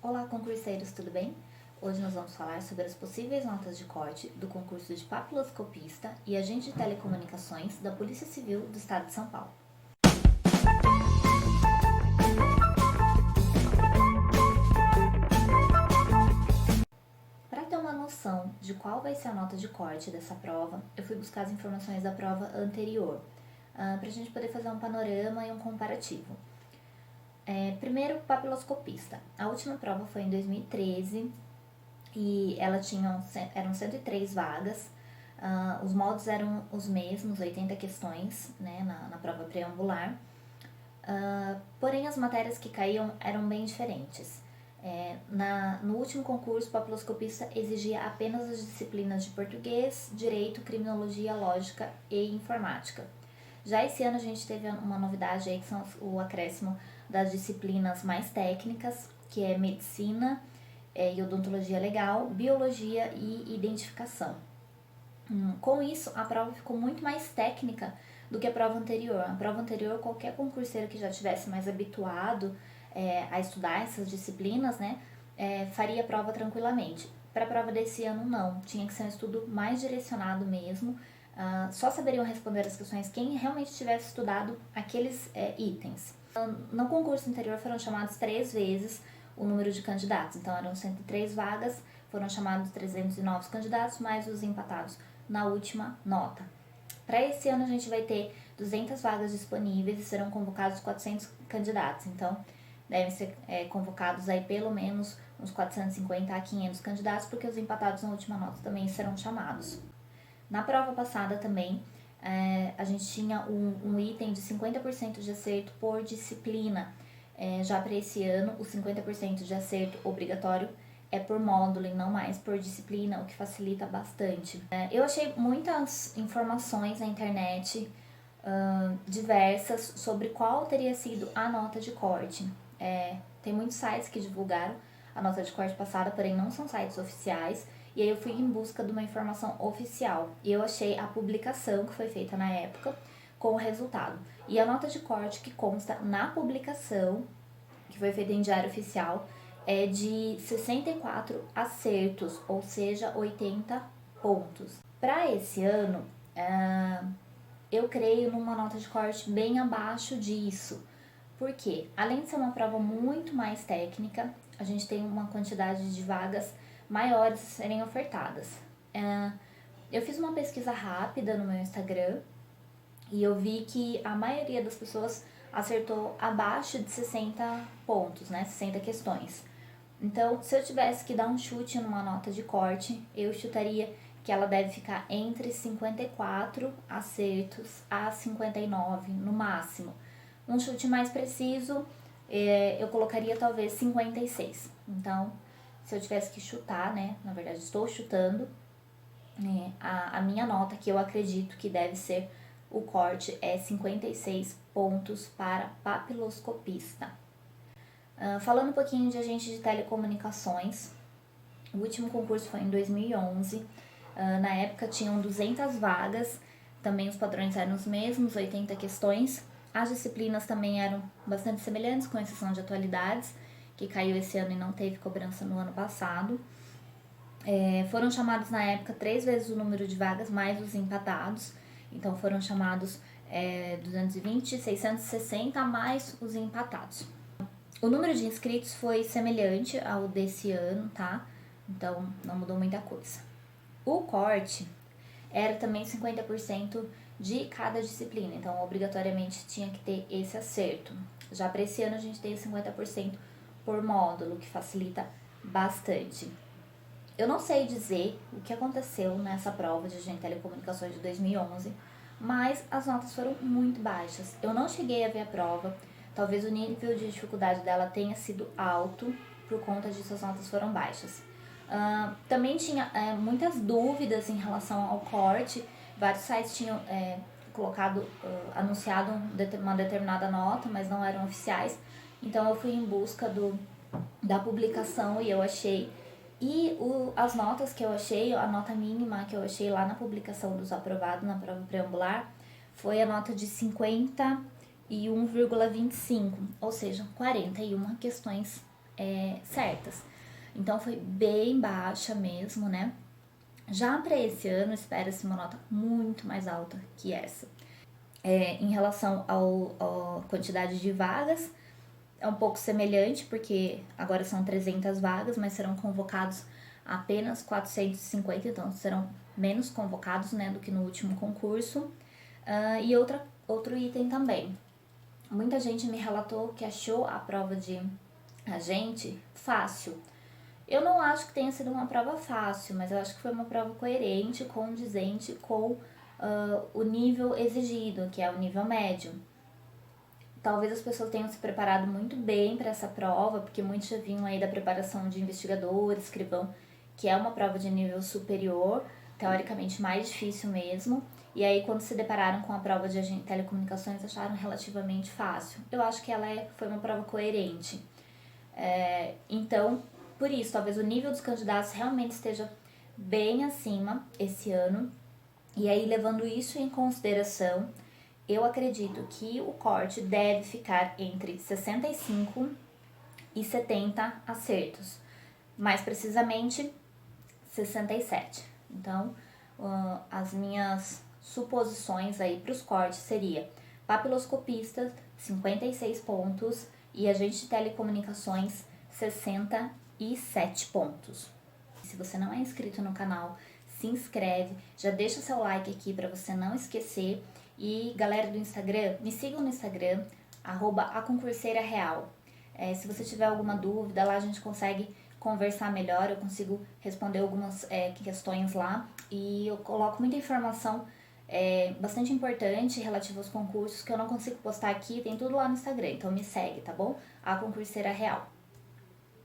Olá, concurseiros, tudo bem? Hoje nós vamos falar sobre as possíveis notas de corte do concurso de papiloscopista e agente de telecomunicações da Polícia Civil do Estado de São Paulo. Para ter uma noção de qual vai ser a nota de corte dessa prova, eu fui buscar as informações da prova anterior, para a gente poder fazer um panorama e um comparativo. Primeiro, papiloscopista. A última prova foi em 2013 e eram 103 vagas. Os moldes eram os mesmos, 80 questões, né, na prova preambular. Porém, as matérias que caíam eram bem diferentes. No último concurso, o papiloscopista exigia apenas as disciplinas de português, direito, criminologia, lógica e informática. Já esse ano a gente teve uma novidade aí, que são o acréscimo das disciplinas mais técnicas, que é medicina e odontologia legal, biologia e identificação. Com isso, a prova ficou muito mais técnica do que a prova anterior. A prova anterior, qualquer concurseiro que já estivesse mais habituado a estudar essas disciplinas, né, faria a prova tranquilamente. Para a prova desse ano, não. Tinha que ser um estudo mais direcionado mesmo. Só saberiam responder as questões quem realmente tivesse estudado aqueles itens. No concurso anterior foram chamados 3 vezes o número de candidatos, então eram 103 vagas, foram chamados 309 candidatos, mais os empatados na última nota. Para esse ano a gente vai ter 200 vagas disponíveis e serão convocados 400 candidatos, então devem ser convocados aí pelo menos uns 450 a 500 candidatos, porque os empatados na última nota também serão chamados. Na prova passada também, a gente tinha um item de 50% de acerto por disciplina. Já para esse ano, o 50% de acerto obrigatório é por módulo e não mais por disciplina, o que facilita bastante. Eu achei muitas informações na internet, diversas, sobre qual teria sido a nota de corte. Tem muitos sites que divulgaram a nota de corte passada, porém não são sites oficiais. E aí eu fui em busca de uma informação oficial e eu achei a publicação que foi feita na época com o resultado. E a nota de corte que consta na publicação, que foi feita em diário oficial, é de 64 acertos, ou seja, 80 pontos. Para esse ano, eu creio numa nota de corte bem abaixo disso. Porque, além de ser uma prova muito mais técnica, a gente tem uma quantidade de vagas maiores a serem ofertadas. Eu fiz uma pesquisa rápida no meu Instagram e eu vi que a maioria das pessoas acertou abaixo de 60 pontos, né? 60 questões. Então, se eu tivesse que dar um chute numa nota de corte, eu chutaria que ela deve ficar entre 54 acertos a 59 no máximo. Um chute mais preciso, eu colocaria talvez 56. Então, se eu tivesse que chutar, né, na verdade estou chutando, a minha nota que eu acredito que deve ser o corte é 56 pontos para papiloscopista. Falando um pouquinho de agente de telecomunicações, o último concurso foi em 2011, na época tinham 200 vagas, também os padrões eram os mesmos, 80 questões, as disciplinas também eram bastante semelhantes, com exceção de atualidades, que caiu esse ano e não teve cobrança no ano passado. Foram chamados na época 3 vezes o número de vagas, mais os empatados. Então foram chamados 220, 660, mais os empatados. O número de inscritos foi semelhante ao desse ano, tá? Então não mudou muita coisa. O corte era também 50% de cada disciplina, então obrigatoriamente tinha que ter esse acerto. Já para esse ano a gente tem 50% por módulo, que facilita bastante. Eu não sei dizer o que aconteceu nessa prova de agente de telecomunicações de 2011, mas as notas foram muito baixas. Eu não cheguei a ver a prova, talvez o nível de dificuldade dela tenha sido alto, por conta disso as notas foram baixas. Também tinha muitas dúvidas em relação ao corte, vários sites tinham anunciado uma determinada nota, mas não eram oficiais. Então eu fui em busca da publicação e eu achei. E as notas que eu achei, a nota mínima que eu achei lá na publicação dos aprovados na prova preambular, foi a nota de 51,25, ou seja, 41 questões certas. Então foi bem baixa mesmo, né? Já para esse ano, espera-se uma nota muito mais alta que essa. Em relação à quantidade de vagas, é um pouco semelhante, porque agora são 300 vagas, mas serão convocados apenas 450, então serão menos convocados, né, do que no último concurso. E outro item também. Muita gente me relatou que achou a prova de agente fácil. Eu não acho que tenha sido uma prova fácil, mas eu acho que foi uma prova coerente, condizente com o nível exigido, que é o nível médio. Talvez as pessoas tenham se preparado muito bem para essa prova, porque muitos já vinham aí da preparação de investigador, escrivão, que é uma prova de nível superior, teoricamente mais difícil mesmo. E aí, quando se depararam com a prova de telecomunicações, acharam relativamente fácil. Eu acho que ela foi uma prova coerente. Então, por isso, talvez o nível dos candidatos realmente esteja bem acima esse ano. E aí, levando isso em consideração, eu acredito que o corte deve ficar entre 65 e 70 acertos. Mais precisamente, 67. Então, as minhas suposições aí para os cortes seria papiloscopista, 56 pontos, e agente de telecomunicações, 67 pontos. Se você não é inscrito no canal, se inscreve, já deixa seu like aqui para você não esquecer. E galera do Instagram, me sigam no Instagram, @aconcurseirareal. Se você tiver alguma dúvida, lá a gente consegue conversar melhor, eu consigo responder algumas questões lá. E eu coloco muita informação bastante importante relativa aos concursos que eu não consigo postar aqui, tem tudo lá no Instagram. Então me segue, tá bom? A Concurseira Real.